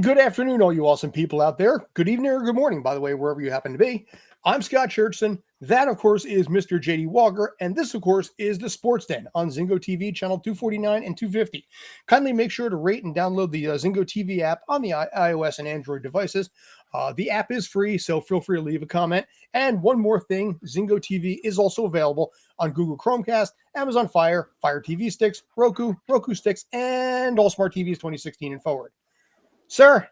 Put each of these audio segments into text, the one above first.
Good afternoon, all you awesome people out there. Good evening or good morning, by the way, wherever you happen to be. I'm Scott Churchson. That, of course, is Mr. JD Walker. And this, of course, is the Sports Den on Zingo TV, channel 249 and 250. Kindly make sure to rate and download the Zingo TV app on the iOS and Android devices. The app is free, so feel free to leave a comment. And one more thing, Zingo TV is also available on Google Chromecast, Amazon Fire, Fire TV sticks, Roku sticks, and all smart TVs 2016 and forward. Sir,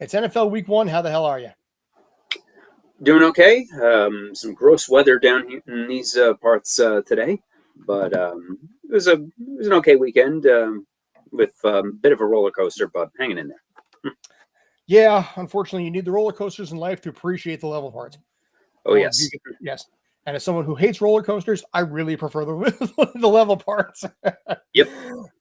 it's NFL Week 1. How the hell are you? Doing okay. Some gross weather down here in these parts today, but it was an okay weekend with a bit of a roller coaster, but hanging in there. Yeah, unfortunately, you need the roller coasters in life to appreciate the level parts. Oh, yes. Yes. And as someone who hates roller coasters, I really prefer the level parts. Yep.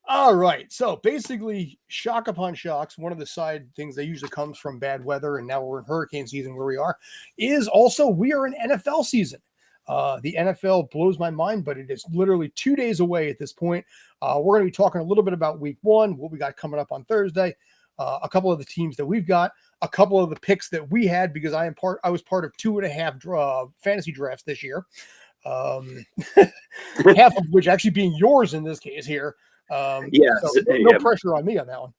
All right. So basically, shock upon shocks, one of the side things that usually comes from bad weather, and now we're in hurricane season where we are, is also we are in NFL season. The NFL blows my mind, but it is literally 2 days away at this point. We're going to be talking a little bit about Week 1, what we got coming up on Thursday, a couple of the teams that we've got, a couple of the picks that we had because I was part of 2.5 fantasy drafts this year. Half of which actually being yours in this case here. So no pressure on me on that one.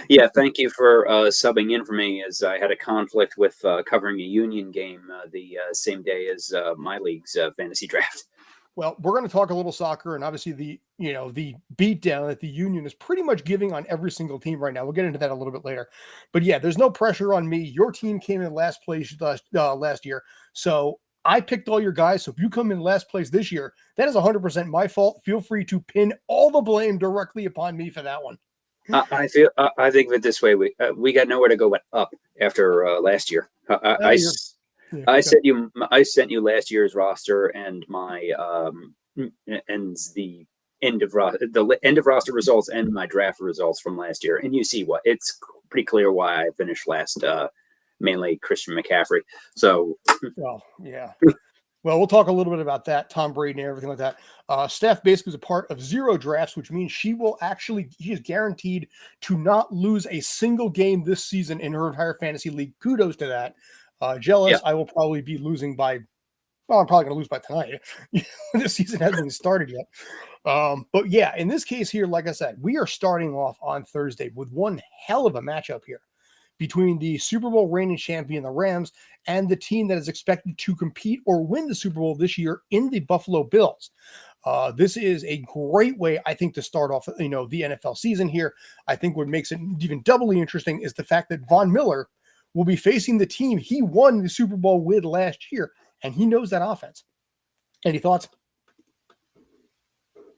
Yeah, thank you for subbing in for me, as I had a conflict with covering a Union game the same day as my league's fantasy draft. Well, we're going to talk a little soccer, and obviously the beatdown that the Union is pretty much giving on every single team right now. We'll get into that a little bit later. But yeah, there's no pressure on me. Your team came in last place last year. So I picked all your guys. So if you come in last place this year, that is 100% my fault. Feel free to pin all the blame directly upon me for that one. I think of it this way: we got nowhere to go but up after last year. I sent you last year's roster and my the end of roster results and my draft results from last year, and you see what it's pretty clear why I finished last. Mainly Christian McCaffrey. So, well, yeah. Well, we'll talk a little bit about that, Tom Brady and everything like that. Steph basically is a part of 0 drafts, which means she is guaranteed to not lose a single game this season in her entire fantasy league. Kudos to that. Jealous. Yeah. I will probably be losing I'm probably going to lose by tonight. The season hasn't even started yet. But yeah, in this case here, like I said, we are starting off on Thursday with one hell of a matchup here between the Super Bowl reigning champion, the Rams, and the team that is expected to compete or win the Super Bowl this year in the Buffalo Bills. This is a great way, I think, to start off, the NFL season here. I think what makes it even doubly interesting is the fact that Von Miller will be facing the team he won the Super Bowl with last year, and he knows that offense. Any thoughts?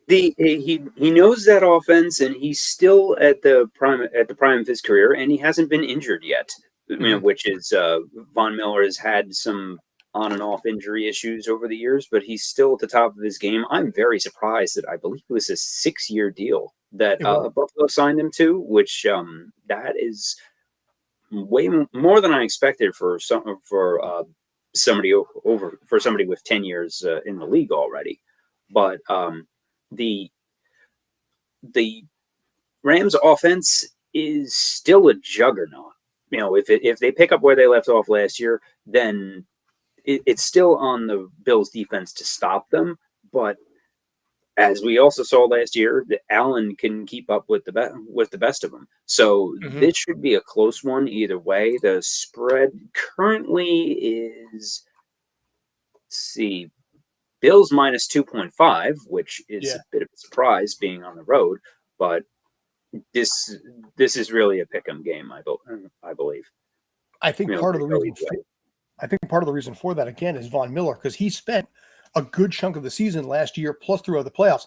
He knows that offense, and he's still at the prime of his career, and he hasn't been injured yet. Which is Von Miller has had some on and off injury issues over the years, but he's still at the top of his game. I'm very surprised that I believe it was a 6-year deal that Buffalo signed him to, which that is way more than I expected for somebody with 10 years in the league already. But the Rams offense is still a juggernaut. If they pick up where they left off last year, then it's still on the Bills defense to stop them. But as we also saw last year, that Allen can keep up with the best of them. So This should be a close one either way. The spread currently is, let's see, Bills minus 2.5, which is a bit of a surprise being on the road, but this is really a pick'em game, I believe. I think part of the reason for that again is Von Miller, because he spent a good chunk of the season last year, plus throughout the playoffs,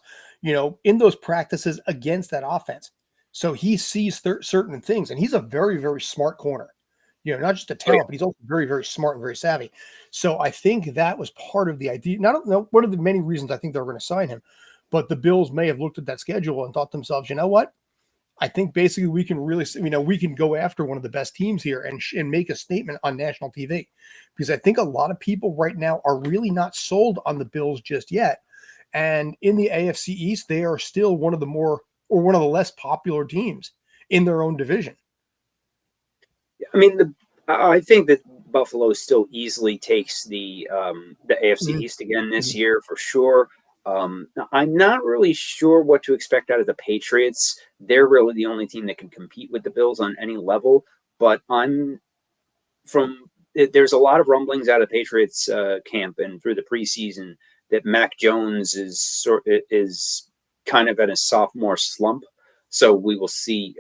in those practices against that offense. So he sees certain things, and he's a very, very smart corner. Not just a talent, but he's also very, very smart and very savvy. So I think that was part of the idea. Not one of the many reasons I think they were going to sign him, but the Bills may have looked at that schedule and thought to themselves, you know what? I think basically we can really, we can go after one of the best teams here and make a statement on national TV, because I think a lot of people right now are really not sold on the Bills just yet. And in the AFC East, they are still one of the less popular teams in their own division. I mean, I think that Buffalo still easily takes the AFC Mhm. East again this Mhm. year for sure. I'm not really sure what to expect out of the Patriots. They're really the only team that can compete with the Bills on any level. But there's a lot of rumblings out of Patriots camp and through the preseason that Mac Jones is kind of in a sophomore slump. So we will see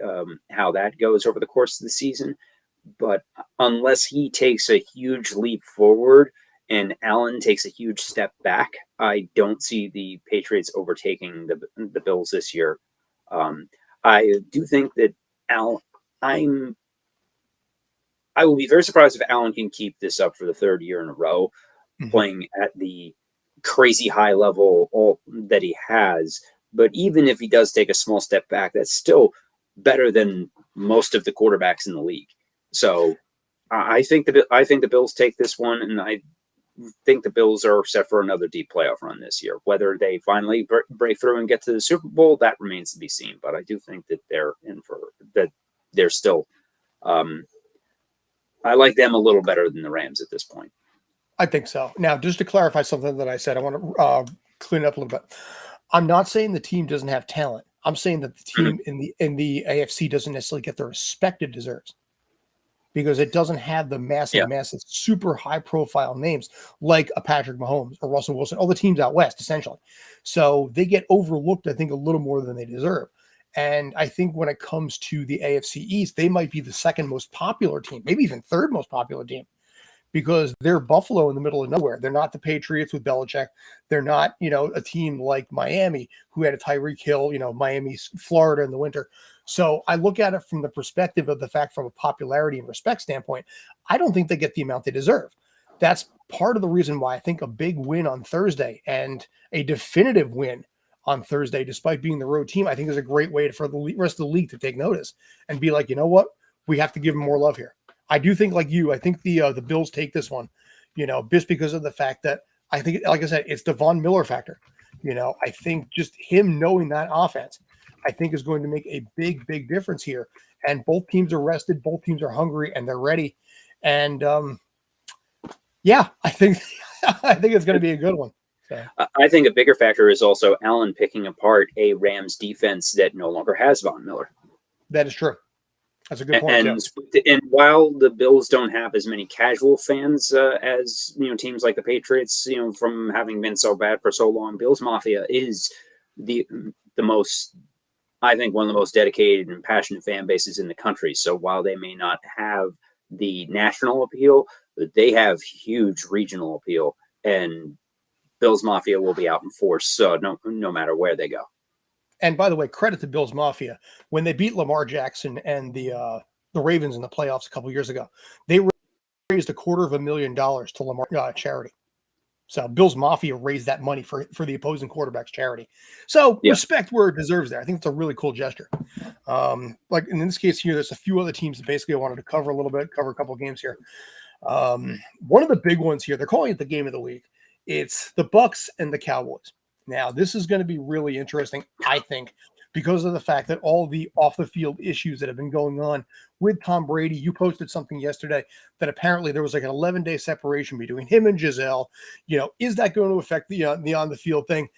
how that goes over the course of the season. But unless he takes a huge leap forward and Allen takes a huge step back, I don't see the Patriots overtaking the Bills this year. Um, I do think that Al. I'm. I will be very surprised if Allen can keep this up for the third year in a row, Mhm. playing at the crazy high level that he has. But even if he does take a small step back, that's still better than most of the quarterbacks in the league. So I think the Bills take this one, and I think the Bills are set for another deep playoff run this year. Whether they finally break through and get to the Super Bowl, that remains to be seen. But I do think that they're in for that. They're still. Um, I like them a little better than the Rams at this point. I think so. Now, just to clarify something that I said, I want to clean it up a little bit. I'm not saying the team doesn't have talent. I'm saying that the Mhm. team in the AFC doesn't necessarily get the respect it deserves because it doesn't have the Yeah, massive, super high profile names like a Patrick Mahomes or Russell Wilson, all the teams out west, essentially. So they get overlooked, I think, a little more than they deserve. And I think when it comes to the AFC East, they might be the second most popular team, maybe even third most popular team because they're Buffalo in the middle of nowhere. They're not the Patriots with Belichick. They're not, a team like Miami who had a Tyreek Hill, Miami's Florida in the winter. So I look at it from the perspective of the fact from a popularity and respect standpoint, I don't think they get the amount they deserve. That's part of the reason why I think a big win on Thursday and a definitive win on Thursday, despite being the road team, I think is a great way for the rest of the league to take notice and be like, you know what? We have to give them more love here. I do think, like you, I think the Bills take this one, just because of the fact that I think, like I said, it's the Von Miller factor. I think just him knowing that offense, I think is going to make a big, big difference here. And both teams are rested, both teams are hungry, and they're ready. And yeah, I think I think it's going to be a good one. So I think a bigger factor is also Allen picking apart a Rams defense that no longer has Von Miller. that is true. That's a good point too. And while the Bills don't have as many casual fans as teams like the Patriots, from having been so bad for so long, Bills Mafia is the most, I think, one of the most dedicated and passionate fan bases in the country. So while they may not have the national appeal, they have huge regional appeal, and Bills Mafia will be out in force. No matter where they go. And by the way, credit to Bills Mafia when they beat Lamar Jackson and the Ravens in the playoffs a couple years ago. They raised $250,000 to Lamar charity. So Bills Mafia raised that money for the opposing quarterback's charity. So Yeah. respect where it deserves there. I think it's a really cool gesture. Like in this case here, there's a few other teams that basically I wanted to cover a little bit, cover a couple of games here. One of the big ones here, they're calling it the game of the week. It's the Bucks and the Cowboys. Now, this is going to be really interesting, I think, because of the fact that all the off the field issues that have been going on with Tom Brady. You posted something yesterday that apparently there was like an 11-day separation between him and Giselle. Is that going to affect the on the field thing?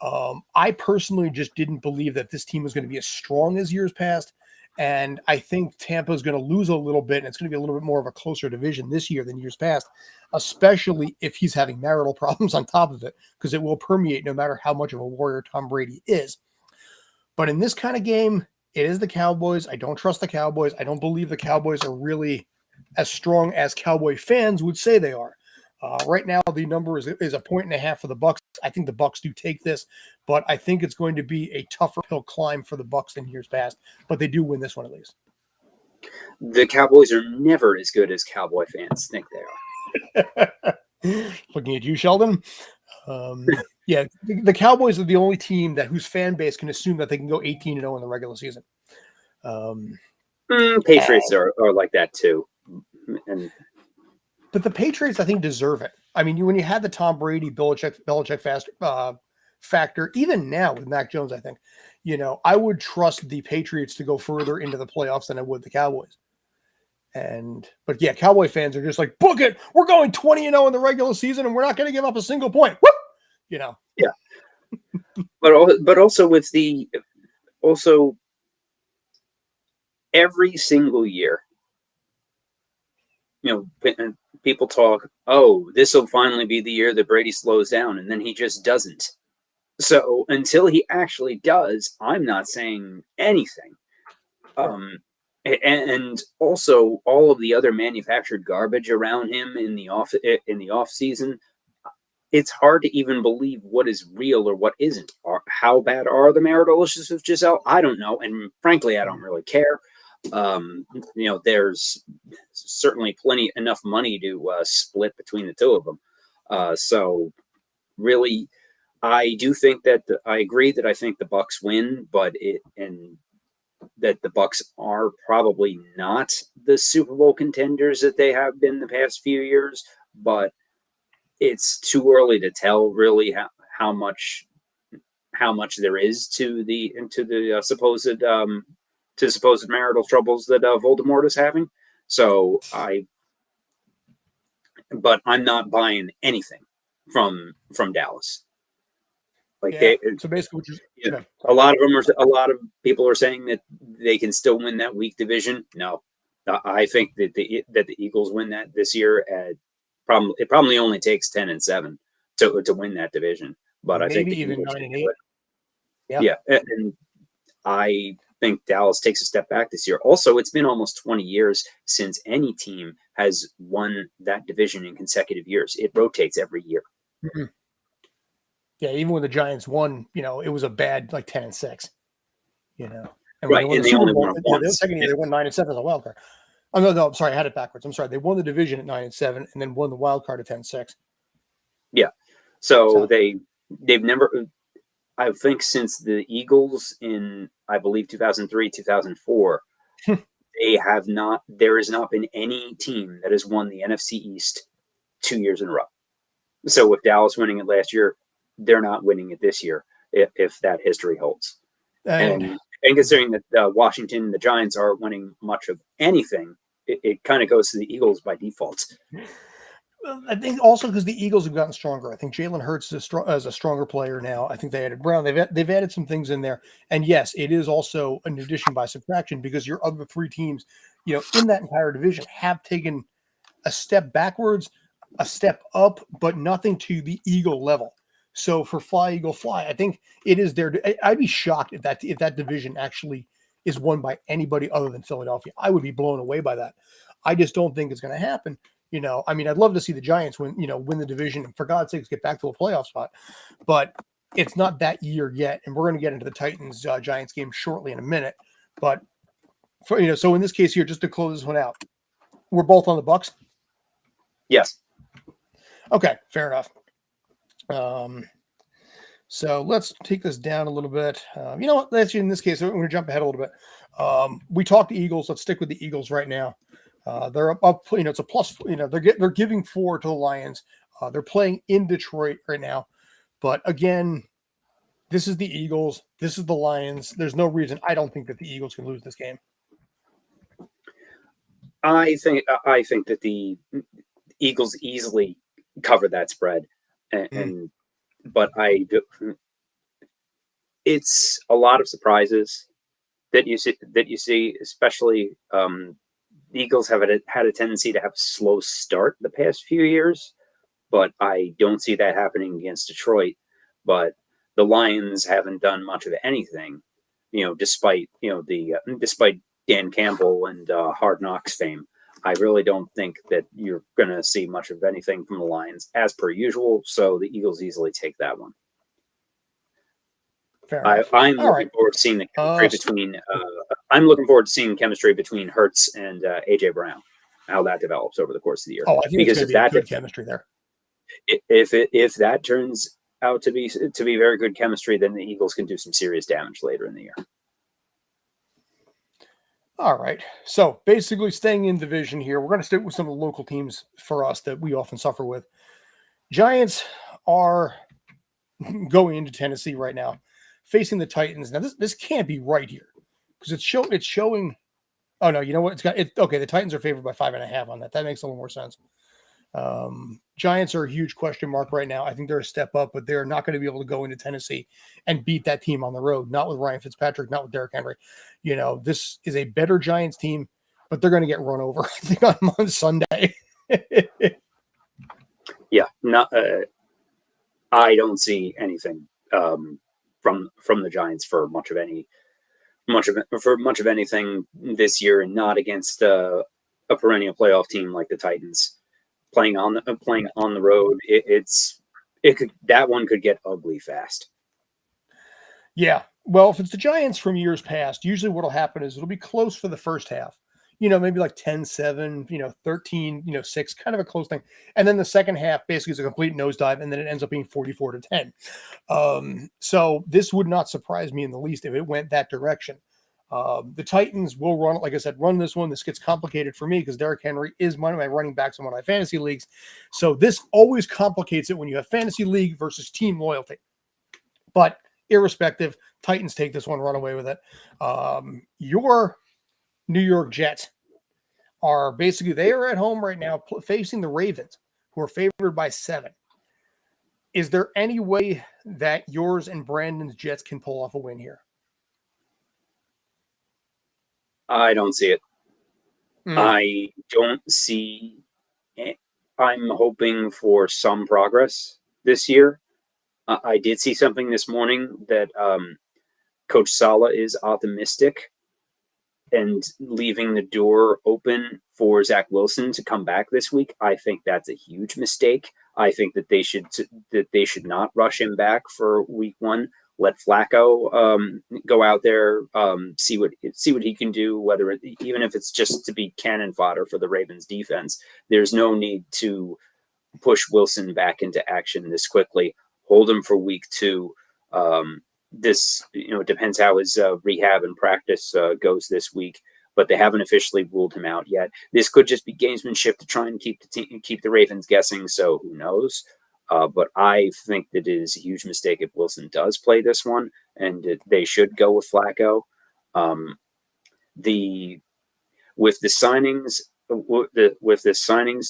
I personally just didn't believe that this team was going to be as strong as years past. And I think Tampa is going to lose a little bit, and it's going to be a little bit more of a closer division this year than years past, especially if he's having marital problems on top of it, because it will permeate no matter how much of a warrior Tom Brady is. But in this kind of game, it is the Cowboys. I don't trust the Cowboys. I don't believe the Cowboys are really as strong as Cowboy fans would say they are. Right now, the number is 1.5 for the Bucks. I think the Bucks do take this, but I think it's going to be a tougher hill climb for the Bucks than years past. But they do win this one at least. The Cowboys are never as good as Cowboy fans think they are. Looking at you, Sheldon. Yeah, the Cowboys are the only team whose fan base can assume that they can go 18-0 in the regular season. Patriots are like that too. But the Patriots, I think, deserve it. I mean, when you had the Tom Brady, Belichick factor, even now with Mac Jones, I think, I would trust the Patriots to go further into the playoffs than I would the Cowboys. But yeah, Cowboy fans are just like, book it. We're going 20-0 in the regular season, and we're not going to give up a single point. Whoop! Yeah. But also every single year, people talk, oh, this will finally be the year that Brady slows down, and then he just doesn't. So until he actually does, I'm not saying anything. And also all of the other manufactured garbage around him in the off season, it's hard to even believe what is real or what isn't. How bad are the marital issues with Giselle? I don't know, and frankly, I don't really care. There's certainly enough money to split between the two of them. So really, I do think that I agree that I think the Bucks win, and that the Bucks are probably not the Super Bowl contenders that they have been the past few years, but it's too early to tell really how much there is to the supposed marital troubles that Voldemort is having. But I'm not buying anything from Dallas. So basically, a lot of people are saying that they can still win that weak division. No, I think that the Eagles win that this year. It probably only takes 10-7 to win that division, but I think even 9-8. Yeah, and I think Dallas takes a step back this year. Also, it's been almost 20 years since any team has won that division in consecutive years. It rotates every year. Mm-hmm. Yeah, even when the Giants won, it was a bad 10-6. And right, and they only won once. The second year they won 9-7 as a wild card. Oh no, I'm sorry, I had it backwards. I'm sorry. They won the division at 9-7 and then won the wild card at 10-6. Yeah, so they've never. I think since the Eagles in, I believe, 2003, 2004, there has not been any team that has won the NFC East 2 years in a row. So with Dallas winning it last year, they're not winning it this year if that history holds. And considering that Washington and the Giants aren't winning much of anything, it kind of goes to the Eagles by default. I think also because the Eagles have gotten stronger. I think Jalen Hurts is a stronger player now. I think they added Brown. They've added some things in there. And yes, it is also an addition by subtraction because your other three teams, in that entire division have taken a step backwards, a step up, but nothing to the Eagle level. So for Fly Eagle Fly, I think it is there. I'd be shocked if that division actually is won by anybody other than Philadelphia. I would be blown away by that. I just don't think it's going to happen. I'd love to see the Giants win the division and for God's sakes get back to a playoff spot, but it's not that year yet. And we're going to get into the Titans Giants game shortly in a minute. But so in this case here, just to close this one out, we're both on the Bucks. Yes. Okay, fair enough. So let's take this down a little bit. You know what? Actually, in this case, we're going to jump ahead a little bit. We talked the Eagles. Let's stick with the Eagles right now. They're up. It's a plus. They're giving 4 to the Lions. They're playing in Detroit right now, but again, this is the Eagles. This is the Lions. There's no reason I don't think that the Eagles can lose this game. I think that the Eagles easily cover that spread, but it's a lot of surprises that you see, especially. The Eagles have had a tendency to have a slow start the past few years, but I don't see that happening against Detroit. But the Lions haven't done much of anything, despite despite Dan Campbell and Hard Knocks fame. I really don't think that you're going to see much of anything from the Lions as per usual. So the Eagles easily take that one. I'm looking forward to seeing the chemistry between. I'm looking forward to seeing chemistry between Hurts and AJ Brown, how that develops over the course of the year. Oh, I think because it's going to be good chemistry there. If that turns out to be very good chemistry, then the Eagles can do some serious damage later in the year. All right. So basically, staying in division here, we're going to stick with some of the local teams for us that we often suffer with. Giants are going into Tennessee right now, facing the Titans. Now, this can't be right here because it's showing Oh no, you know what? It's got it. Okay, the Titans are favored by 5.5 on that. That makes a little more sense. Giants are a huge question mark right now. I think they're a step up, but they're not going to be able to go into Tennessee and beat that team on the road. Not with Ryan Fitzpatrick, not with Derrick Henry. You know, this is a better Giants team, but they're going to get run over, I think, on Sunday. Yeah, not. I don't see anything from the Giants for much of anything this year, and not against a perennial playoff team like the Titans playing on the road. That one could get ugly fast. Yeah. Well, if it's the Giants from years past, usually what'll happen is it'll be close for the first half. You know, maybe like 10-7, 13-6, kind of a close thing. And then the second half basically is a complete nosedive, and then it ends up being 44-10. So this would not surprise me in the least if it went that direction. The Titans will run, like I said, run this one. This gets complicated for me because Derrick Henry is one of my running backs in one of my fantasy leagues. So this always complicates it when you have fantasy league versus team loyalty. But irrespective, Titans take this one, run away with it. Your New York Jets are basically, they are at home right now facing the Ravens, who are favored by 7. Is there any way that yours and Brandon's Jets can pull off a win here? I don't see it. I don't see. I'm hoping for some progress this year. I did see something this morning that Coach Saleh is optimistic and leaving the door open for Zach Wilson to come back this week. I think that's a huge mistake. I think that they should not rush him back for week 1. Let Flacco go out there, see what he can do. Even if it's just to be cannon fodder for the Ravens defense, there's no need to push Wilson back into action this quickly. Hold him for week 2. It depends how his rehab and practice goes this week, but they haven't officially ruled him out yet. This could just be gamesmanship to try and keep the Ravens guessing. So who knows? But I think that it is a huge mistake if Wilson does play this one, and they should go with Flacco. With the signings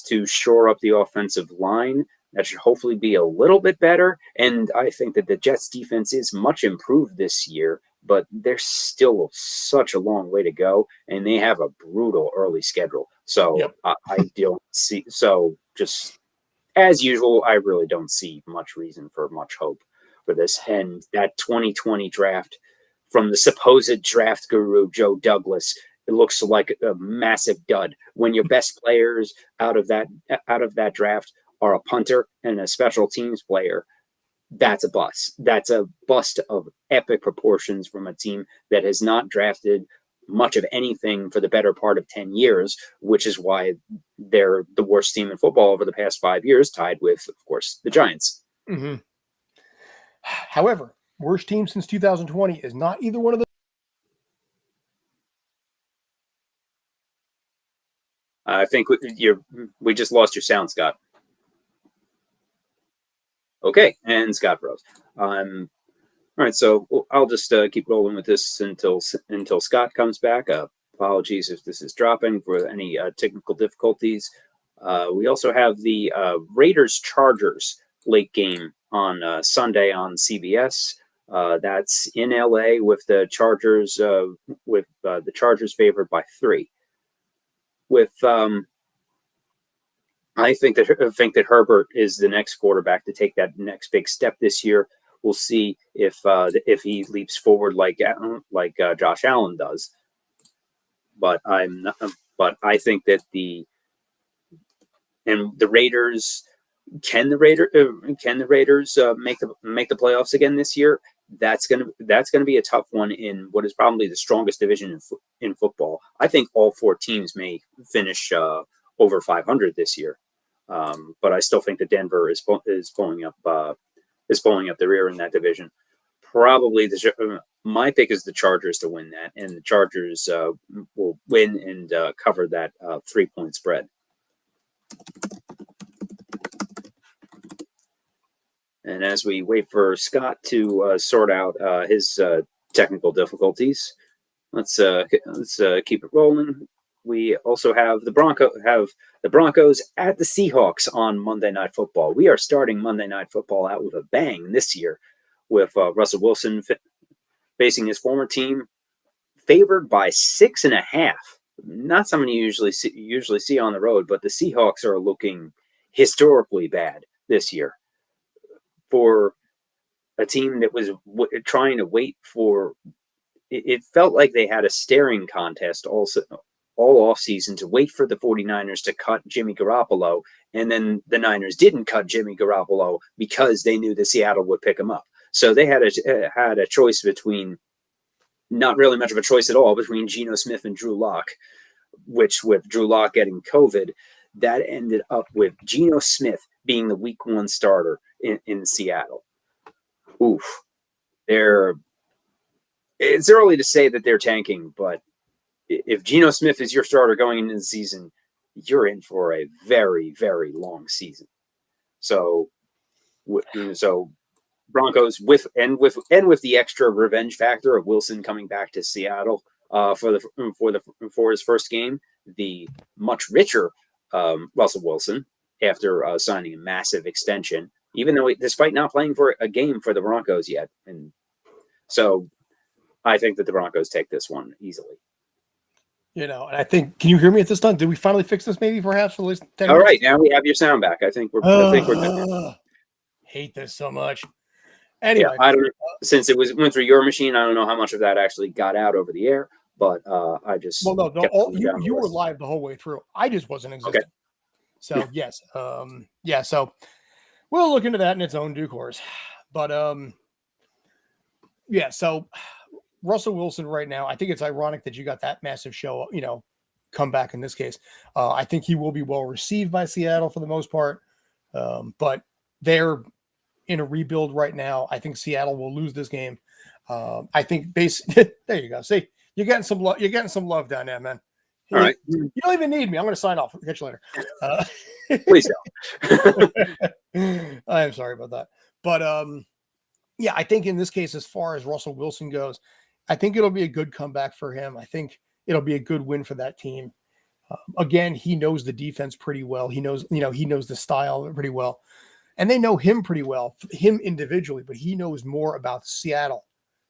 to shore up the offensive line, that should hopefully be a little bit better. And I think that the Jets defense is much improved this year, but there's still such a long way to go, and they have a brutal early schedule. So yep. I don't see. So just as usual, I really don't see much reason for much hope for this. And that 2020 draft from the supposed draft guru, Joe Douglas, it looks like a massive dud when your best players out of that draft are a punter and a special teams player. That's a bust. That's a bust of epic proportions from a team that has not drafted much of anything for the better part of 10 years, which is why they're the worst team in football over the past 5 years, tied with, of course, the Giants. Mm-hmm. However, worst team since 2020 is not either one of the. I think we just lost your sound, Scott. Okay, and Scott froze. All right, so I'll just keep rolling with this until Scott comes back. Apologies if this is dropping for any technical difficulties. We also have the Raiders-Chargers late game on Sunday on CBS. That's in LA with the Chargers favored by 3. I think that Herbert is the next quarterback to take that next big step this year. We'll see if he leaps forward like Josh Allen does. But I think that the Raiders can the Raiders make the playoffs again this year? That's gonna be a tough one in what is probably the strongest division in football. I think all 4 teams may finish over 500 this year, but I still think that Denver is pulling up the rear in that division. Probably my pick is the Chargers to win that, and the Chargers will win and cover that 3-point spread. And as we wait for Scott to sort out his technical difficulties, let's keep it rolling. We also have the Broncos at the Seahawks on Monday Night Football. We are starting Monday Night Football out with a bang this year, with Russell Wilson facing his former team, favored by 6.5. Not something you usually see on the road, but the Seahawks are looking historically bad this year for a team that was trying to wait for. It felt like they had a staring contest also all offseason to wait for the 49ers to cut Jimmy Garoppolo, and then the Niners didn't cut Jimmy Garoppolo because they knew that Seattle would pick him up. So they had a choice between, not really much of a choice at all, between Geno Smith and Drew Lock, which with Drew Lock getting COVID, that ended up with Geno Smith being the week 1 starter in Seattle. Oof. It's early to say that they're tanking, but if Geno Smith is your starter going into the season, you're in for a very, very long season. So Broncos with the extra revenge factor of Wilson coming back to Seattle for his first game, the much richer Russell Wilson after signing a massive extension, even though despite not playing for a game for the Broncos yet, and so I think that the Broncos take this one easily. And I think, can you hear me at this time? Did we finally fix this? Maybe perhaps for at least 10 All minutes? right, now we have your sound back. I think we're good. Hate this so much. Anyway, I don't know. Since it went through your machine, I don't know how much of that actually got out over the air, but I just you were live the whole way through. I just wasn't existing. Okay. So yes, so we'll look into that in its own due course. But so Russell Wilson right now, I think it's ironic that you got that massive show, come back in this case. I think he will be well received by Seattle for the most part, but they're in a rebuild right now. I think Seattle will lose this game. I think there you go. See, you're getting some love. You're getting some love down there, man. All right. You don't even need me. I'm going to sign off. I'll catch you later. Please don't. I am sorry about that. But I think in this case, as far as Russell Wilson goes, I think it'll be a good comeback for him. I think it'll be a good win for that team. Again, he knows the defense pretty well. He knows the style pretty well. And they know him pretty well, him individually, but he knows more about Seattle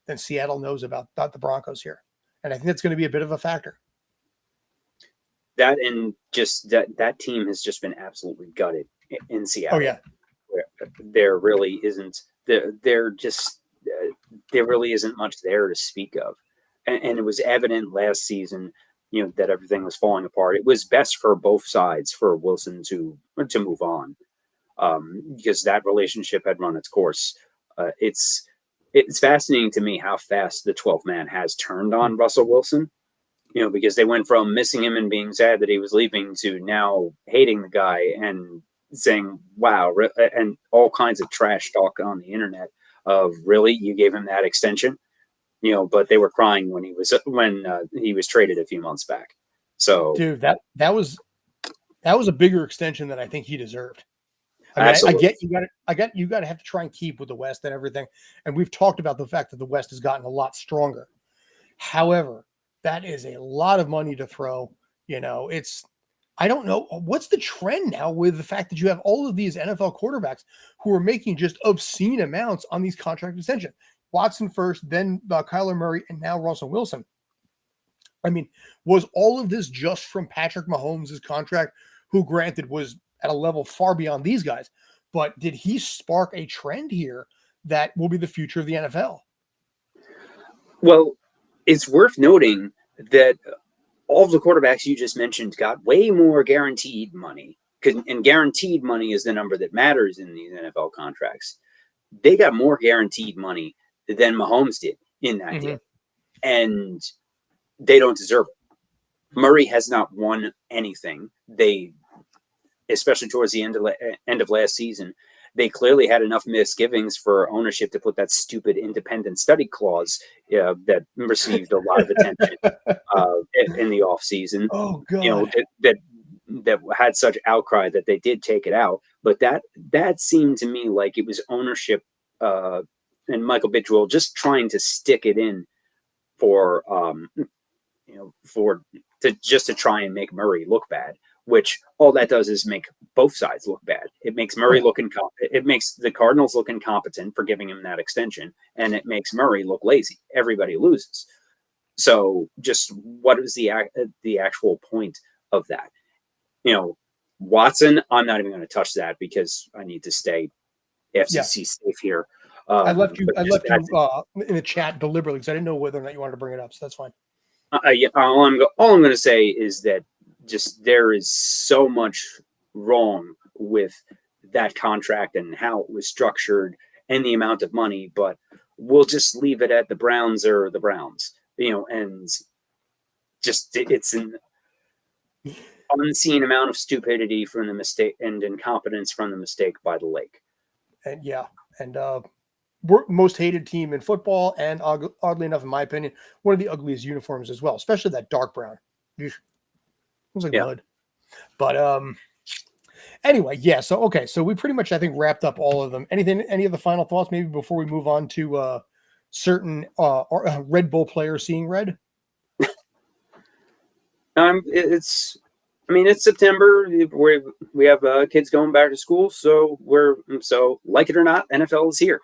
than Seattle knows about the Broncos here. And I think that's going to be a bit of a factor. That and just that team has just been absolutely gutted in Seattle. Oh, yeah. There really isn't. There really isn't much there to speak of. And it was evident last season, that everything was falling apart. It was best for both sides for Wilson to move on. Because that relationship had run its course. It's fascinating to me how fast the 12th man has turned on Russell Wilson, because they went from missing him and being sad that he was leaving to now hating the guy and saying, wow, and all kinds of trash talk on the internet of, really, you gave him that extension? But they were crying when he was traded a few months back. So, dude, that was a bigger extension than I think he deserved. I get you got to have to try and keep with the West and everything. And we've talked about the fact that the West has gotten a lot stronger. However, that is a lot of money to throw. I don't know what's the trend now with the fact that you have all of these NFL quarterbacks who are making just obscene amounts on these contract extensions. Watson first, then Kyler Murray, and now Russell Wilson. I mean, was all of this just from Patrick Mahomes' contract, who granted was at a level far beyond these guys, but did he spark a trend here that will be the future of the NFL? Well, it's worth noting that all of the quarterbacks you just mentioned got way more guaranteed money, and guaranteed money is the number that matters in these NFL contracts. They got more guaranteed money than Mahomes did in that deal, and they don't deserve it. Murray has not won anything. Especially towards the end of last season, they clearly had enough misgivings for ownership to put that stupid independent study clause that received a lot of attention in the offseason. Oh, God. That had such outcry that they did take it out. But that seemed to me like it was ownership and Michael Bidwell just trying to stick it in for to try and make Murray look bad, which all that does is make both sides look bad. It makes Murray look incompetent. It makes the Cardinals look incompetent for giving him that extension, and it makes Murray look lazy. Everybody loses. So just what is the actual point of that? Watson, I'm not even going to touch that because I need to stay FCC safe here. I left you in the chat deliberately because I didn't know whether or not you wanted to bring it up, so that's fine. All I'm going to say is that just there is so much wrong with that contract and how it was structured and the amount of money, but we'll just leave it at the Browns are the Browns, and just it's an unseen amount of stupidity from the mistake and incompetence from the mistake by the lake. And we're most hated team in football, and oddly enough, in my opinion, one of the ugliest uniforms as well, especially that dark brown. Looks like blood. But anyway, so we pretty much, I think, wrapped up all of them. Any of the final thoughts maybe before we move on to certain Red Bull players seeing red? It's September. We have kids going back to school, so like it or not, NFL is here.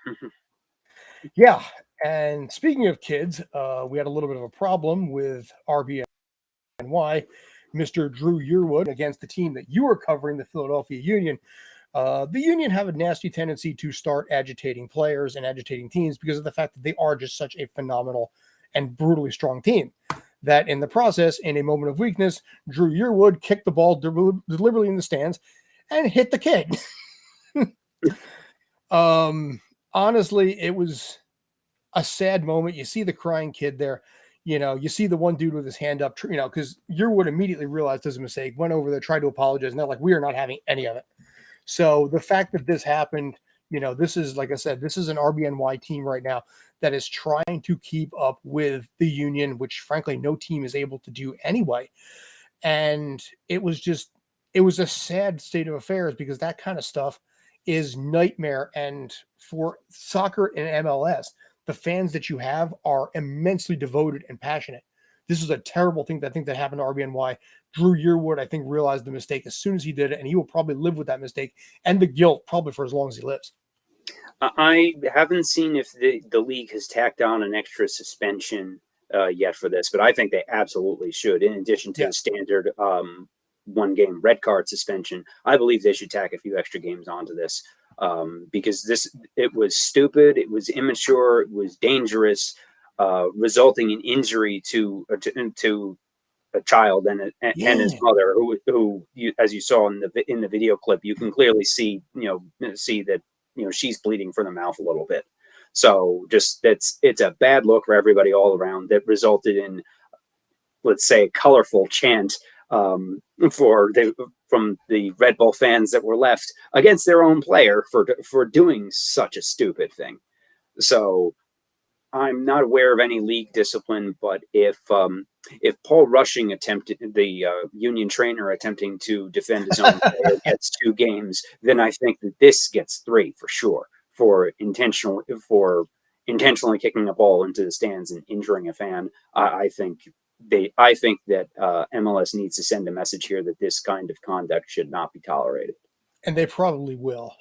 Yeah, and speaking of kids, we had a little bit of a problem with RBNY, Mr. Drew Yearwood, against the team that you were covering, the Philadelphia Union. The Union have a nasty tendency to start agitating players and agitating teams because of the fact that they are just such a phenomenal and brutally strong team. That in the process, in a moment of weakness, Drew Yearwood kicked the ball deliberately in the stands and hit the kid. Honestly, it was a sad moment. You see the crying kid there. You see the one dude with his hand up, because Yearwood immediately realized his mistake, went over there, tried to apologize, and they're like, we are not having any of it. So the fact that this happened, this is, like I said, this is an RBNY team right now that is trying to keep up with the Union, which frankly no team is able to do anyway. And it was a sad state of affairs because that kind of stuff is nightmare. And for soccer and MLS, the fans that you have are immensely devoted and passionate. This is a terrible thing that happened to RBNY. Drew Yearwood, I think, realized the mistake as soon as he did it, and he will probably live with that mistake and the guilt probably for as long as he lives. I haven't seen if the league has tacked on an extra suspension yet for this, but I think they absolutely should. In addition to the standard one-game red card suspension, I believe they should tack a few extra games onto this because it was stupid, it was immature, it was dangerous, resulting in injury to a child and his mother, who as you saw in the video clip, you can clearly see that she's bleeding from the mouth a little bit. So it's a bad look for everybody all around that resulted in, let's say, a colorful chant from the Red Bull fans that were left against their own player for doing such a stupid thing. So I'm not aware of any league discipline, but if Paul Rushing the Union trainer attempting to defend his own player gets 2 games, then I think that this gets 3 for sure for intentionally kicking a ball into the stands and injuring a fan. I think that MLS needs to send a message here that this kind of conduct should not be tolerated. And they probably will.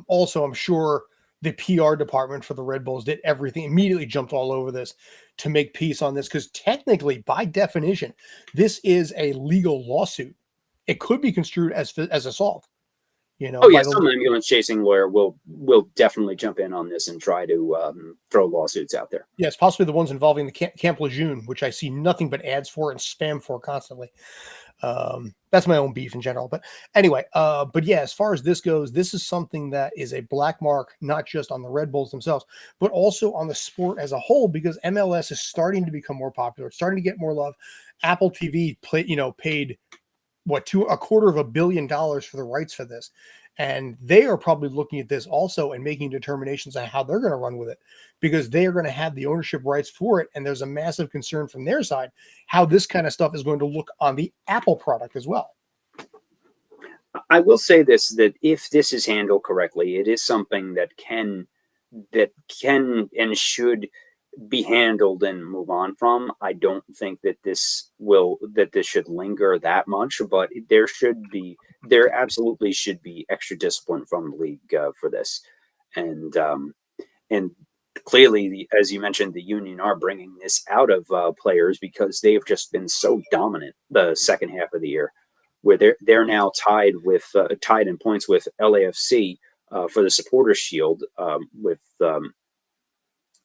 Also, I'm sure the PR department for the Red Bulls did everything, immediately jumped all over this to make peace on this, because technically, by definition, this is a legal lawsuit. It could be construed as assault. Some ambulance chasing lawyer will definitely jump in on this and try to throw lawsuits out there. Yes, possibly the ones involving the Camp Lejeune, which I see nothing but ads for and spam for constantly. That's my own beef in general. But anyway, as far as this goes, this is something that is a black mark, not just on the Red Bulls themselves, but also on the sport as a whole, because MLS is starting to become more popular. It's starting to get more love. Apple TV paid $250 million for the rights for this. And they are probably looking at this also and making determinations on how they're going to run with it, because they are going to have the ownership rights for it. And there's a massive concern from their side how this kind of stuff is going to look on the Apple product as well. I will say this, that if this is handled correctly, it is something that can and should be handled and move on from. I don't think that this should linger that much, but there absolutely should be extra discipline from the league for this, and and clearly, as you mentioned, the union are bringing this out of players because they've just been so dominant the second half of the year, where they're now tied in points with LAFC for the Supporters Shield, with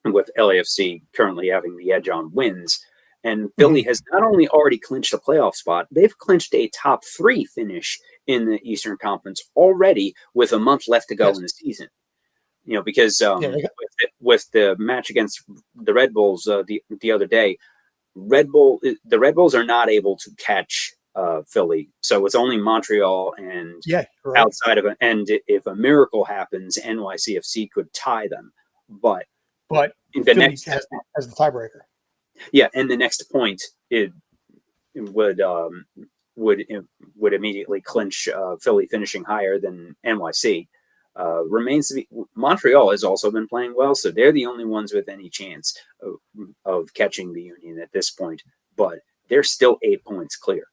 LAFC currently having the edge on wins. And Philly has not only already clinched a playoff spot, they've clinched a top 3 finish in the Eastern Conference already with a month left to go in the season. Because with the match against the Red Bulls the other day, the Red Bulls are not able to catch Philly, so it's only Montreal, and outside of it, and if a miracle happens, NYCFC could tie them, but the Philly has the tiebreaker. Yeah, and the next point it would immediately clinch Philly finishing higher than NYC. Remains to be. Montreal has also been playing well, so they're the only ones with any chance of catching the Union at this point. But they're still 8 points clear,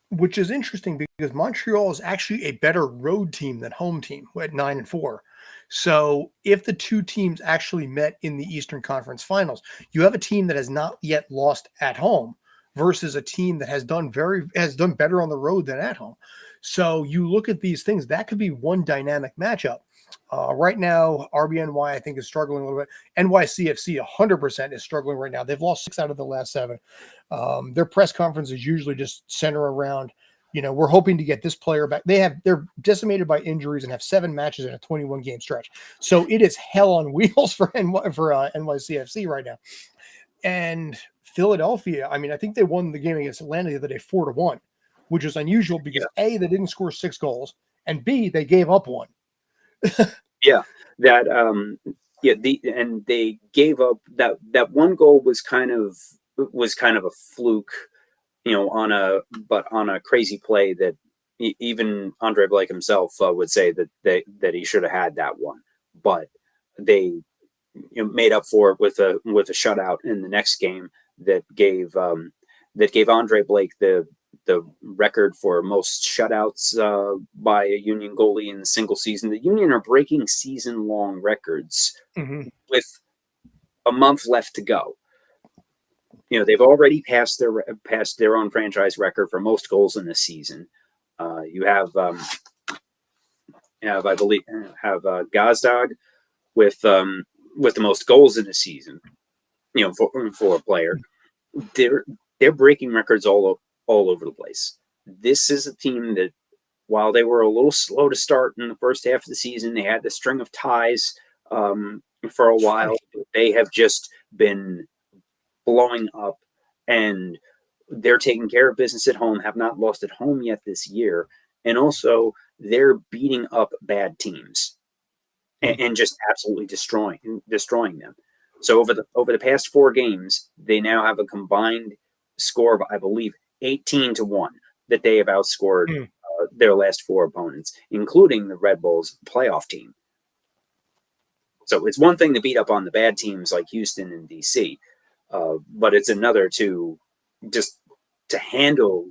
which is interesting because Montreal is actually a better road team than home team at 9-4. So if the two teams actually met in the Eastern Conference Finals, you have a team that has not yet lost at home versus a team that has done better on the road than at home. So you look at these things, that could be one dynamic matchup. Right now, RBNY, I think, is struggling a little bit. NYCFC 100% is struggling right now. They've lost 6 out of the last 7. Their press conferences usually just center around, we're hoping to get this player back. They're decimated by injuries and have 7 matches in a 21-game stretch. So it is hell on wheels for NYCFC right now. And Philadelphia, I think they won the game against Atlanta the other day 4-1, which is unusual because A, they didn't score 6 goals, and B, they gave up 1. And they gave up that one goal was kind of a fluke, on a crazy play that even Andre Blake himself would say that he should have had that one, but they made up for it with a shutout in the next game that gave Andre Blake the record for most shutouts by a Union goalie in a single season. The Union are breaking season-long records with a month left to go. They've already passed their own franchise record for most goals in a season. You have I believe Gazdag with the most goals in a season. For a player, they're breaking records all over the place. This is a team that, while they were a little slow to start in the first half of the season, they had the string of ties for a while. They have just been blowing up, and they're taking care of business at home, have not lost at home yet this year, and also they're beating up bad teams and just absolutely destroying them. So over the past 4 games, they now have a combined score of, I believe, 18-1 that they have outscored their last 4 opponents, including the Red Bulls playoff team. So it's one thing to beat up on the bad teams like Houston and DC, but it's another to handle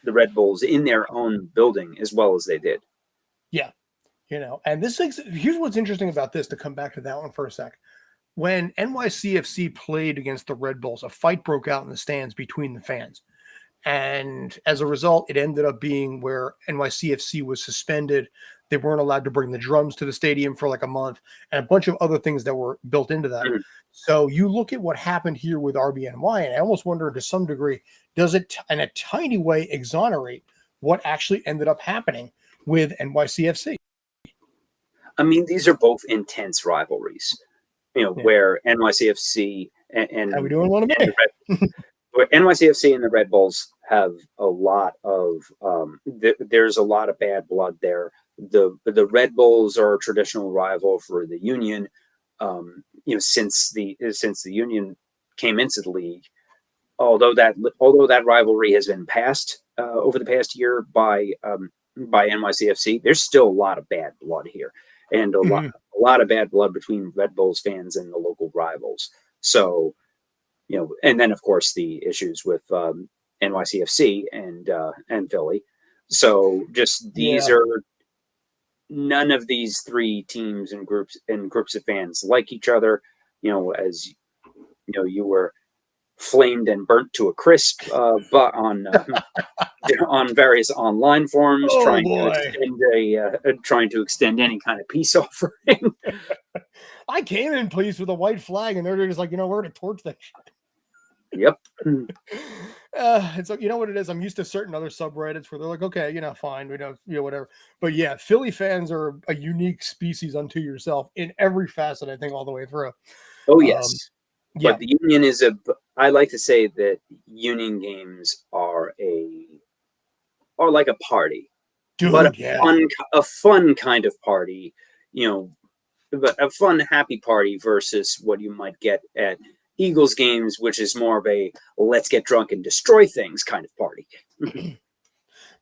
the Red Bulls in their own building as well as they did. Yeah. And here's what's interesting about this, to come back to that one for a sec. When NYCFC played against the Red Bulls, a fight broke out in the stands between the fans. And as a result, it ended up being where NYCFC was suspended. They weren't allowed to bring the drums to the stadium for like a month, and a bunch of other things that were built into that. So you look at what happened here with RBNY, and I almost wonder, to some degree, does it in a tiny way exonerate what actually ended up happening with NYCFC? These are both intense rivalries, where NYCFC and how we doing on where NYCFC and the Red Bulls have a lot of there's a lot of bad blood there. The Red Bulls are a traditional rival for the Union, since the Union came into the league. Although that rivalry has been passed over the past year by NYCFC, there's still a lot of bad blood here, and a lot of bad blood between Red Bulls fans and the local rivals. So, and then of course the issues with NYCFC and Philly. So just these are none of these three teams and groups of fans like each other. As you were flamed and burnt to a crisp, but on various online forums, Oh boy. trying to extend any kind of peace offering. I came in pleased with a white flag, and they're just like, we're going to torch that shit. Yep. It's like, you know what it is? I'm used to certain other subreddits where they're like, okay, fine, we don't, whatever. But yeah, Philly fans are a unique species unto yourself in every facet, I think, all the way through. Oh, yes. Yeah. But the Union I like to say that Union games are like a party. Dude, but a fun kind of party, but a fun, happy party versus what you might get at Eagles games, which is more of a let's get drunk and destroy things kind of party.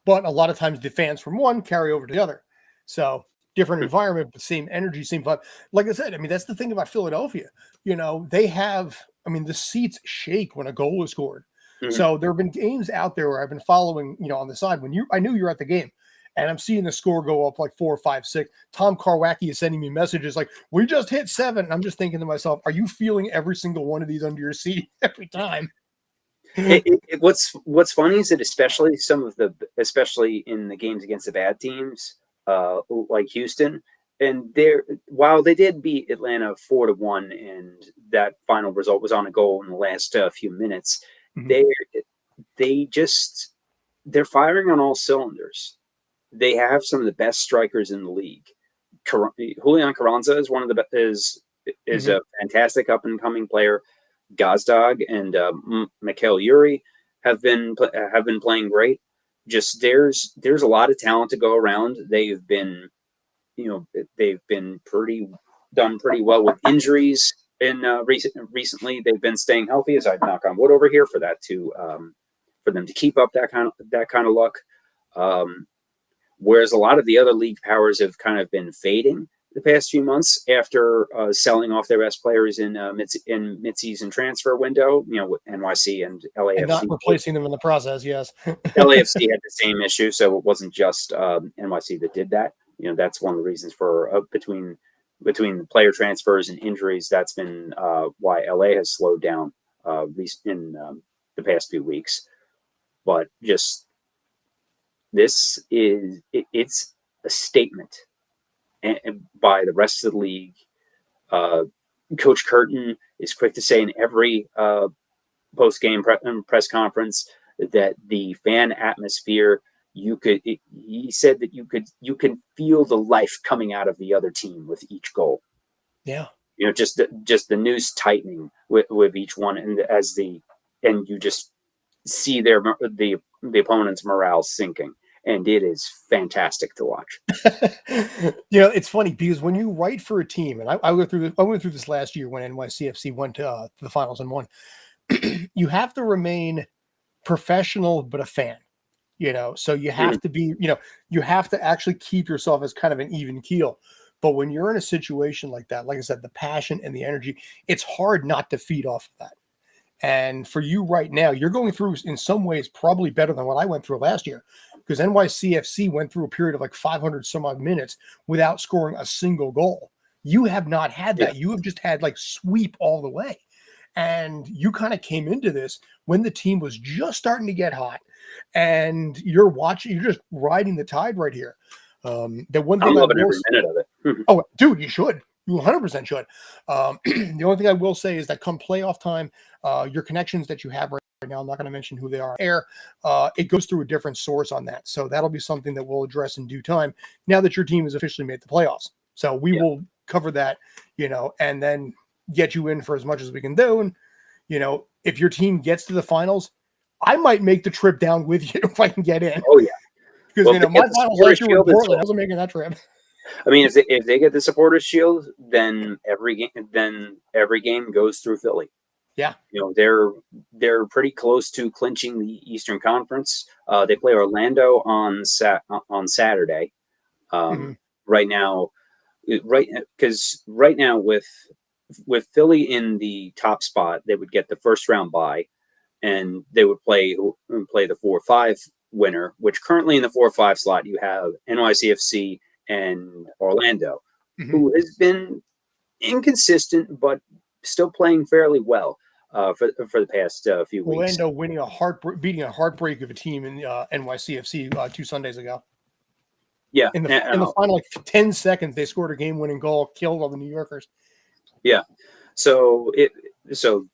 But a lot of times the fans from one carry over to the other. So different environment, but same energy, same vibe. Like I said, I mean, that's the thing about Philadelphia. They have, the seats shake when a goal is scored. Mm-hmm. So there have been games out there where I've been following, on the side I knew you were at the game. And I'm seeing the score go up like 4, 5, 6. Tom Karwacki is sending me messages like, we just hit 7. And I'm just thinking to myself, are you feeling every single one of these under your seat every time? What's funny is that especially in the games against the bad teams, like Houston, and while they did beat Atlanta 4-1, and that final result was on a goal in the last few minutes, mm-hmm. They're firing on all cylinders. They have some of the best strikers in the league. Julian Carranza is mm-hmm. a fantastic up and coming player. Gazdag and Mikhail Yuri have been playing great. Just there's a lot of talent to go around. They've been done pretty well with injuries recently. They've been staying healthy, as I knock on wood over here for that for them to keep up that kind of luck. Whereas a lot of the other league powers have kind of been fading the past few months after selling off their best players in mid-season transfer window, with NYC and LAFC. And not replacing them in the process, yes. LAFC had the same issue, so it wasn't just NYC that did that. That's one of the reasons for between the player transfers and injuries. That's been why LA has slowed down in the past few weeks. But just it's a statement by the rest of the league. Coach Curtin is quick to say in every post-game press conference that the fan atmosphere, he said that you can feel the life coming out of the other team with each goal. Yeah. Just the noose tightening with each one, and you just see the opponent's morale sinking. And it is fantastic to watch. It's funny because when you write for a team, and I went through this last year when NYCFC went to the finals and won, you have to remain professional, but a fan, so you have to be, you have to actually keep yourself as kind of an even keel. But when you're in a situation like that, like I said, the passion and the energy, it's hard not to feed off of that. And for you right now, you're going through in some ways probably better than what I went through last year, because NYCFC went through a period of like 500 some odd minutes without scoring a single goal. You have not had that. Yeah. You have just had like sweep all the way. And you kind of came into this when the team was just starting to get hot, and you're just riding the tide right here. The one thing I'm loving every minute of it. Oh, dude, you should. You 100% should. The only thing I will say is that come playoff time, your connections that you have right now, I'm not going to mention who they are it goes through a different source on that. So that'll be something that we'll address in due time now that your team has officially made the playoffs. So we will cover that, and then get you in for as much as we can do. And, if your team gets to the finals, I might make the trip down with you if I can get in. Oh, yeah. Because, my finals last year with Portland, I wasn't making that trip. I mean, if they get the Supporters Shield, then every game goes through Philly. Yeah, they're pretty close to clinching the Eastern Conference. They play Orlando on Saturday. Right now, because right now with with Philly in the top spot, they would get the first round bye, and they would play the 4-5 winner. Which currently in the 4-5 slot you have NYCFC and Orlando, who has been inconsistent but still playing fairly well for the past few weeks. Orlando beating a heartbreak of a team in NYCFC 2 Sundays ago. Yeah, in the final 10 seconds, they scored a game-winning goal, killed all the New Yorkers. Yeah, so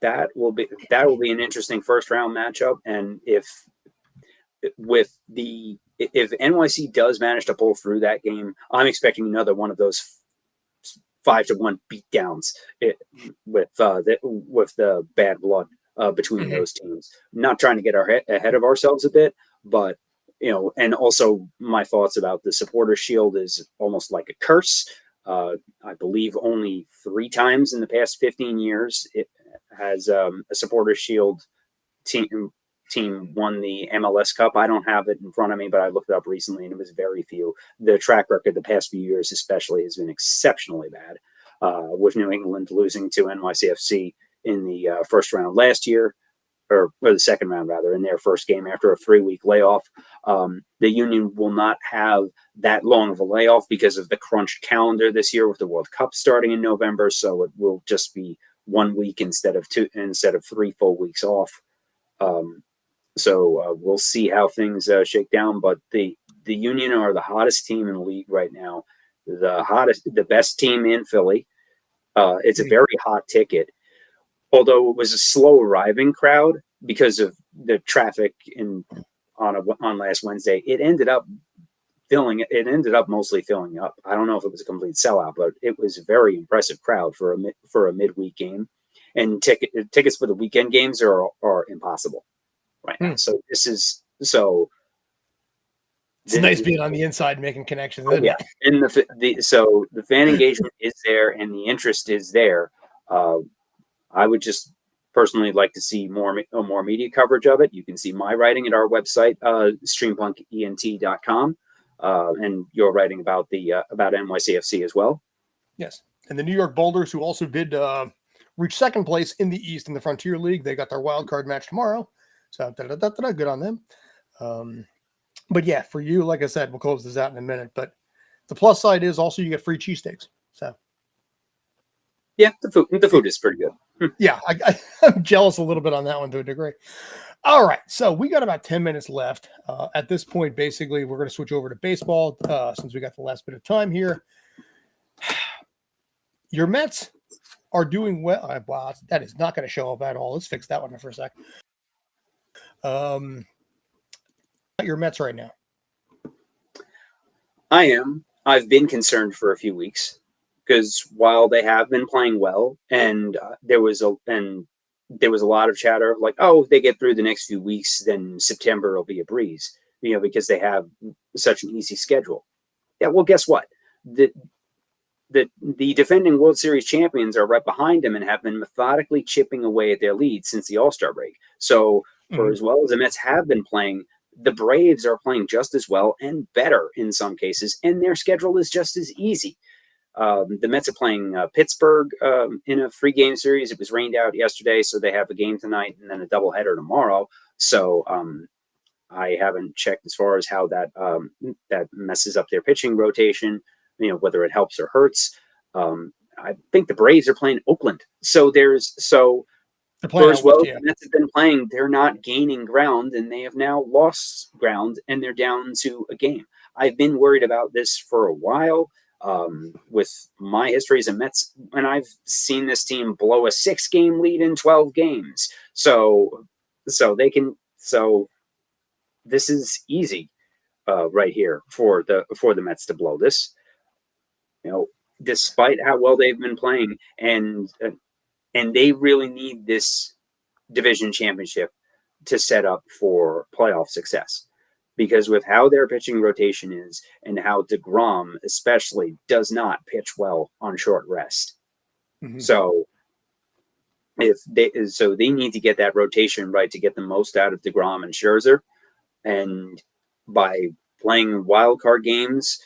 that will be an interesting first round matchup, and if NYC does manage to pull through that game, I'm expecting another one of those 5-1 beatdowns with the bad blood between those teams. Not trying to get ahead of ourselves a bit, but and also my thoughts about the Supporters Shield is almost like a curse. I believe only 3 times in the past 15 years it has a Supporters Shield team won the MLS Cup. I don't have it in front of me, but I looked it up recently, and it was very few. The track record the past few years especially has been exceptionally bad, with New England losing to NYCFC in the first round last year, or the second round rather, in their first game after a 3-week layoff. The Union will not have that long of a layoff because of the crunched calendar this year with the World Cup starting in November, so it will just be 1 week instead of 3 full weeks off. So we'll see how things shake down. But the Union are the hottest team in the league right now, the best team in Philly. It's a very hot ticket. Although it was a slow arriving crowd because of the traffic on last Wednesday, it ended up mostly filling up. I don't know if it was a complete sellout, but it was a very impressive crowd for a midweek game. And tickets for the weekend games are impossible right now. So it's nice being on the inside making connections. Isn't it? And the fan engagement is there and the interest is there. I would just personally like to see more media coverage of it. You can see my writing at our website, streampunkent.com, and your writing about NYCFC as well. Yes, and the New York Boulders, who also did reach second place in the East in the Frontier League, they got their wild card match tomorrow. So good on them. But yeah, for you, like I said, we'll close this out in a minute. But the plus side is also you get free cheesesteaks. So yeah, the food is pretty good. Yeah, I'm jealous a little bit on that one to a degree. All right, so we got about 10 minutes left. At this point, basically, we're going to switch over to baseball since we got the last bit of time here. Your Mets are doing well. Wow, that is not going to show up at all. Let's fix that one for a sec. Your Mets right now. I am. I've been concerned for a few weeks because while they have been playing well, and there was a lot of chatter like, oh, if they get through the next few weeks, then September will be a breeze, because they have such an easy schedule. Yeah, well, guess what? The defending World Series champions are right behind them and have been methodically chipping away at their lead since the All-Star break. So for as well as the Mets have been playing, the Braves are playing just as well and better in some cases, and their schedule is just as easy. The Mets are playing Pittsburgh in a 3-game series. It was rained out yesterday, so they have a game tonight and then a doubleheader tomorrow. So I haven't checked as far as how that messes up their pitching rotation, whether it helps or hurts. I think the Braves are playing Oakland. For as well as the Mets have been playing, they're not gaining ground, and they have now lost ground, and they're down to a game. I've been worried about this for a while. With my history as a Mets, and I've seen this team blow a 6-game lead in 12 games. So this is easy right here for the Mets to blow this. Despite how well they've been playing, and they really need this division championship to set up for playoff success. Because with how their pitching rotation is and how DeGrom especially does not pitch well on short rest. Mm-hmm. So they need to get that rotation right to get the most out of DeGrom and Scherzer. And by playing wild card games,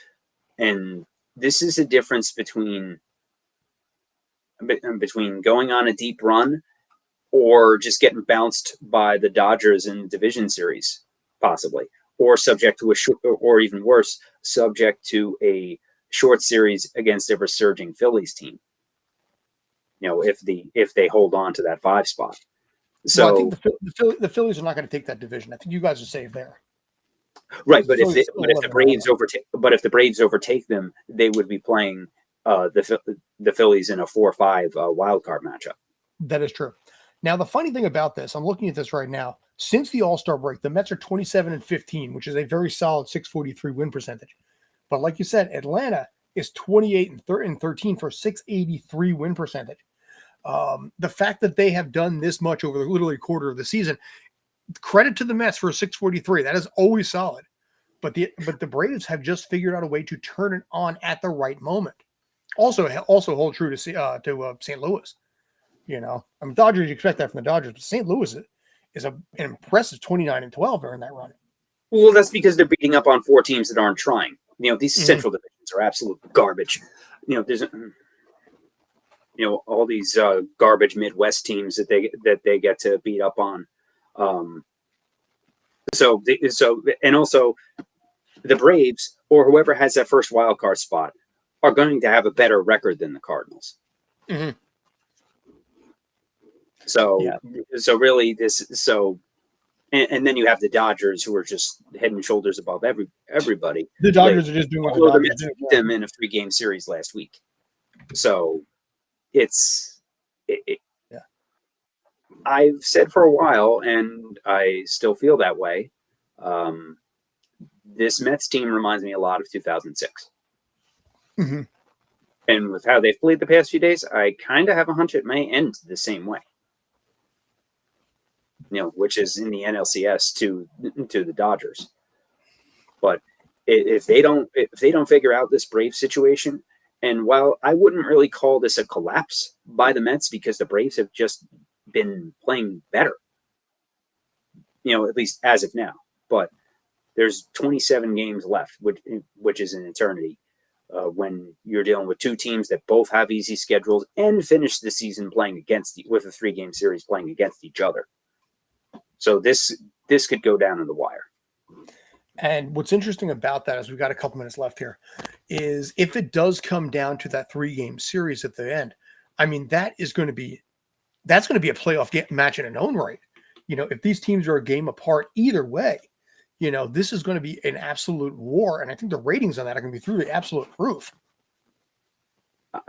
and this is a difference between between going on a deep run or just getting bounced by the Dodgers in the division series, possibly, or subject to or even worse, subject to a short series against a resurging Phillies team. If they hold on to that 5 spot. So I think the Phillies are not going to take that division. I think you guys are safe there. Right, but if the Braves overtake them, they would be playing the Phillies in a 4-5 wild card matchup. That is true. Now, the funny thing about this, I'm looking at this right now. Since the All-Star break, the Mets are 27-15, which is a very solid 643 win percentage. But like you said, Atlanta is 28-13 for 683 win percentage. The fact that they have done this much over the literally quarter of the season, credit to the Mets for 643. That is always solid. But the Braves have just figured out a way to turn it on at the right moment. Also hold true to St. Louis. Dodgers, you expect that from the Dodgers, but St. Louis is an impressive 29-12 during that run. Well, that's because they're beating up on 4 teams that aren't trying. These central divisions are absolute garbage. There's all these garbage Midwest teams that they get to beat up on. And also the Braves or whoever has that first wild card spot are going to have a better record than the Cardinals. Mm-hmm. And then you have the Dodgers who are just head and shoulders above everybody. The Dodgers are just doing what the Dodgers do. Beat them in a 3-game series last week. So I've said for a while, and I still feel that way. This Mets team reminds me a lot of 2006. Mm-hmm. And with how they've played the past few days, I kind of have a hunch it may end the same way. Which is in the NLCS to the Dodgers. But if they don't figure out this Braves situation, and while I wouldn't really call this a collapse by the Mets because the Braves have just been playing better, at least as of now. But there's 27 games left, which is an eternity. When you're dealing with 2 teams that both have easy schedules and finish the season playing with a 3-game series playing against each other. So this could go down to the wire. And what's interesting about that, as we've got a couple minutes left here, is if it does come down to that 3-game series at the end, that's going to be a playoff match in its own right. If these teams are a game apart either way, this is going to be an absolute war. And I think the ratings on that are going to be through the absolute roof.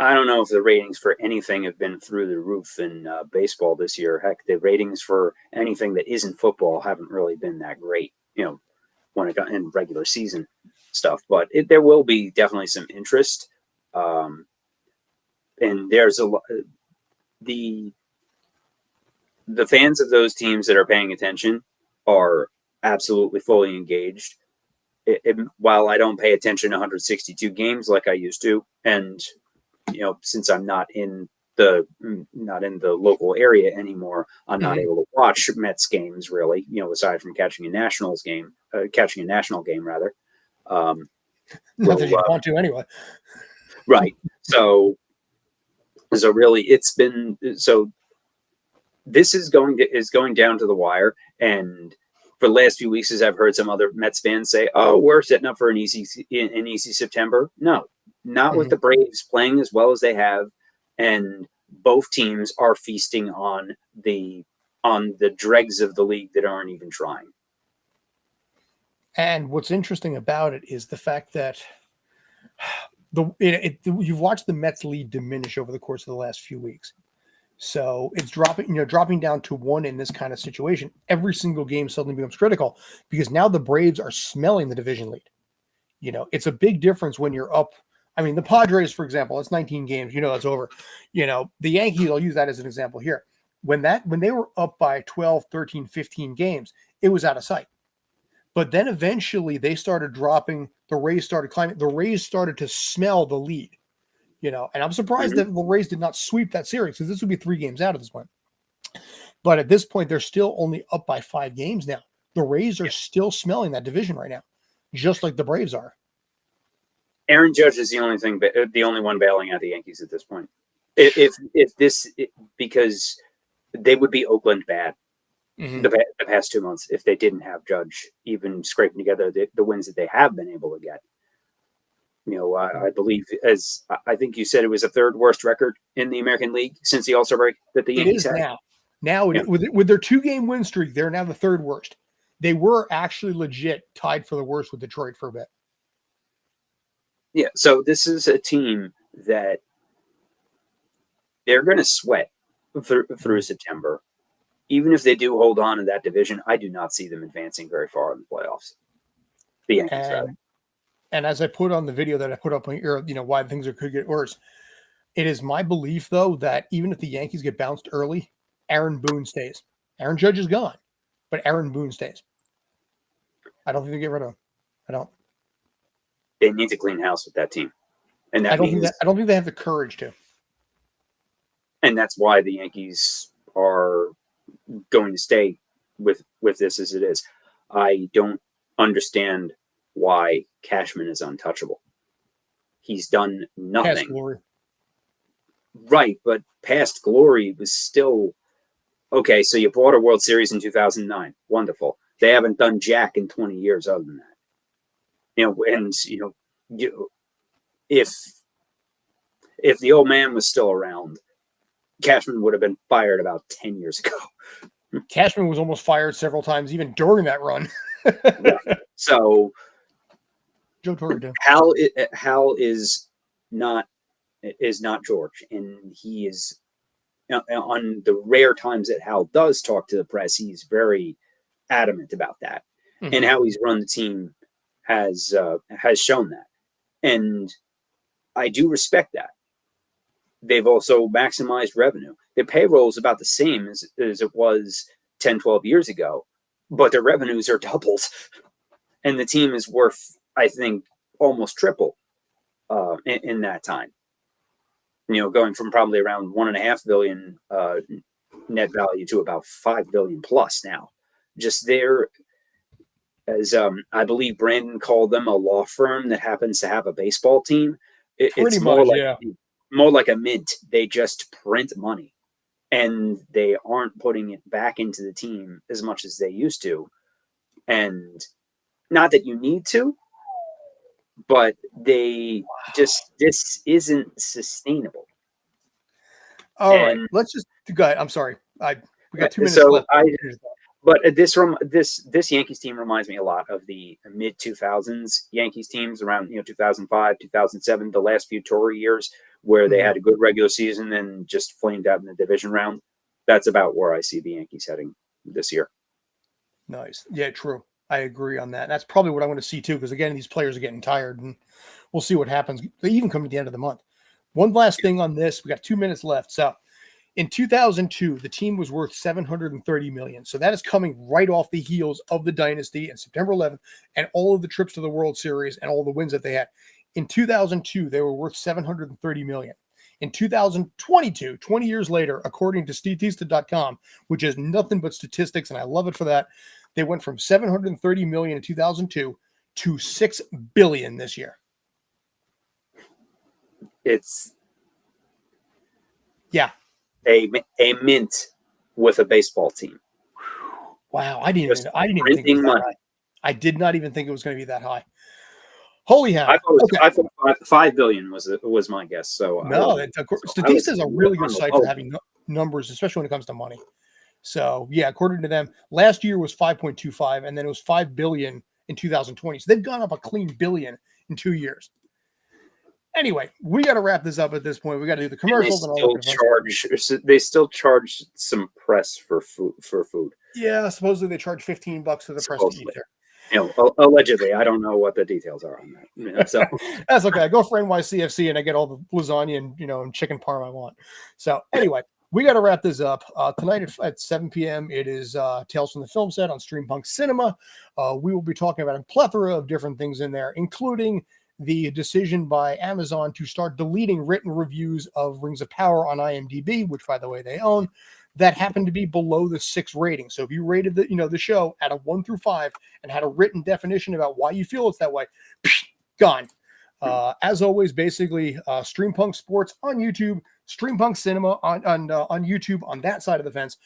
I don't know if the ratings for anything have been through the roof in baseball this year. Heck, the ratings for anything that isn't football haven't really been that great, when it got in regular season stuff. But there will be definitely some interest. And there's the fans of those teams that are paying attention are absolutely fully engaged. While I don't pay attention to 162 games like I used to, and since I'm not in the local area anymore, I'm not able to watch Mets games really. Aside from catching a national game rather. Not that you want to anyway. Right. So really, this is going down to the wire. And for the last few weeks, as I've heard some other Mets fans say, "Oh, we're setting up for an easy September." No. Not with the Braves playing as well as they have, and both teams are feasting on the dregs of the league that aren't even trying. And what's interesting about it is the fact that you've watched the Mets lead diminish over the course of the last few weeks. So it's dropping down to 1 in this kind of situation. Every single game suddenly becomes critical because now the Braves are smelling the division lead. It's a big difference when you're up. The Padres, for example, it's 19 games. That's over. The Yankees, I'll use that as an example here. When they were up by 12, 13, 15 games, it was out of sight. But then eventually they started dropping. The Rays started climbing. The Rays started to smell the lead. And I'm surprised that the Rays did not sweep that series because this would be 3 games out at this point. But at this point, they're still only up by 5 games now. The Rays are still smelling that division right now, just like the Braves are. Aaron Judge is the only one bailing out the Yankees at this point. Because they would be Oakland bad Mhm. the past 2 months if they didn't have Judge even scraping together the wins that they have been able to get. I believe, as I think you said, it was the third worst record in the American League since the All-Star break that the It Yankees is had. now. Now, Yeah. with their 2-game win streak, they're now the third worst. They were actually legit tied for the worst with Detroit for a bit. Yeah, so this is a team that they're going to sweat through September. Even if they do hold on to that division, I do not see them advancing very far in the playoffs. The Yankees, rather. And as I put on the video that I put up on here, why things could get worse. It is my belief, though, that even if the Yankees get bounced early, Aaron Boone stays. Aaron Judge is gone, but Aaron Boone stays. I don't think they get rid of him. I don't. They need to clean house with that team, and that I don't means think they have the courage to. and that's why the Yankees are going to stay with this as it is. I don't understand why Cashman is untouchable. He's done nothing. Past glory. Right, but past glory was still okay. So you bought a World Series in 2009. Wonderful. They haven't done jack in 20 years other than that. If the old man was still around, Cashman would have been fired about 10 years ago. Cashman was almost fired several times, even during that run. Yeah. So Joe Torre did. Hal is not George, and he is on the rare times that Hal does talk to the press, he's very adamant about that, and how he's run the team has shown that, and I do respect that. They've also maximized revenue. Their payroll is about the same as it was 10, 12 years ago, but their revenues are doubled, and the team is worth, I think, almost triple in that time. Going from probably around $1.5 billion net value to about $5 billion plus now. Just there, as I believe Brandon called them, a law firm that happens to have a baseball team. It's more like a mint. They just print money, and they aren't putting it back into the team as much as they used to. And not that you need to, but this isn't sustainable. All right, let's just go ahead. I'm sorry, we got 2 minutes left. But this Yankees team reminds me a lot of the mid 2000s Yankees teams around 2005, 2007, the last few Torre years where they had a good regular season and just flamed out in the division round. That's about where I see the Yankees heading this year. Nice, yeah, true. I agree on that. That's probably what I want to see too, because again, these players are getting tired, and we'll see what happens. They even come to the end of the month. One last thing on this, we got 2 minutes left. So in 2002, the team was worth $730 million. So that is coming right off the heels of the dynasty and September 11th and all of the trips to the World Series and all the wins that they had. In 2002, they were worth $730 million. In 2022, 20 years later, according to Statista.com, which is nothing but statistics, and I love it for that, they went from $730 million in 2002 to $6 billion this year. It's yeah. A mint with a baseball team. Wow, I didn't even think it was that high. I did not even think it was going to be that high. Holy hell! I thought $5 billion was my guess. So no, Statista is a really good site for having numbers, especially when it comes to money. So yeah, according to them, last year was 5.25, and then it was $5 billion in 2020. So they've gone up a clean billion in 2 years. Anyway, we got to wrap this up at this point. We got to do the commercials and all that. They still charge some press for food. Yeah, supposedly they charge $15 for the press to eat there. Allegedly, I don't know what the details are on that. So that's okay. I go for NYCFC and I get all the lasagna and chicken parm I want. So anyway, we got to wrap this up tonight at 7 p.m. It is Tales from the Film Set on Streampunk Cinema. We will be talking about a plethora of different things in there, including the decision by Amazon to start deleting written reviews of Rings of Power on IMDb, which, by the way, they own, that happened to be below the 6 rating. So if you rated the show at a 1 through 5 and had a written definition about why you feel it's that way, gone. As always, basically, Streampunk Sports on YouTube, Streampunk Cinema on YouTube on that side of the fence.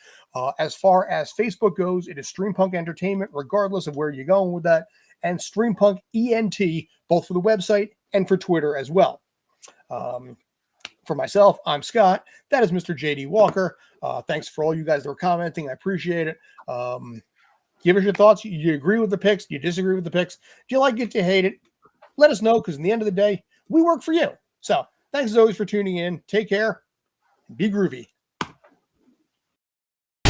As far as Facebook goes, it is Streampunk Entertainment, regardless of where you're going with that, and Streampunk ENT, both for the website and for Twitter as well. For myself, I'm Scott. That is Mr. JD Walker. Thanks for all you guys that were commenting. I appreciate it. Give us your thoughts. You agree with the picks? You disagree with the picks? Do you like it? Do you hate it? Let us know, because in the end of the day, we work for you. So thanks as always for tuning in. Take care. Be groovy.